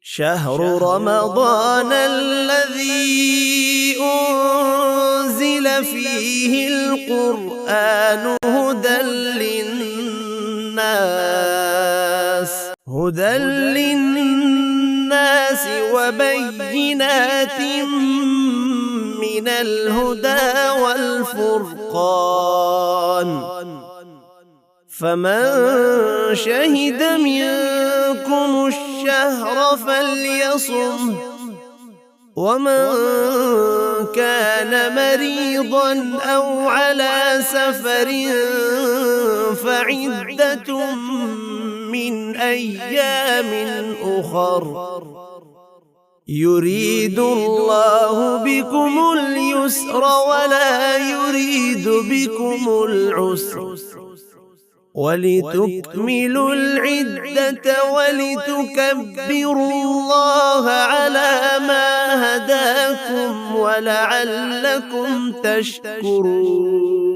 شهر رمضان الذي أنزل فيه القرآن هدى للناس وبينات من الهدى والفرقان، فمن شهد منكم الشهر فليصمه، ومن كان مريضا أو على سفر فعدة من أيام أخر، يريد الله بكم اليسر ولا يريد بكم العسر، ولتكملوا العدة ولتكبروا الله على ما هداكم ولعلكم تشكرون.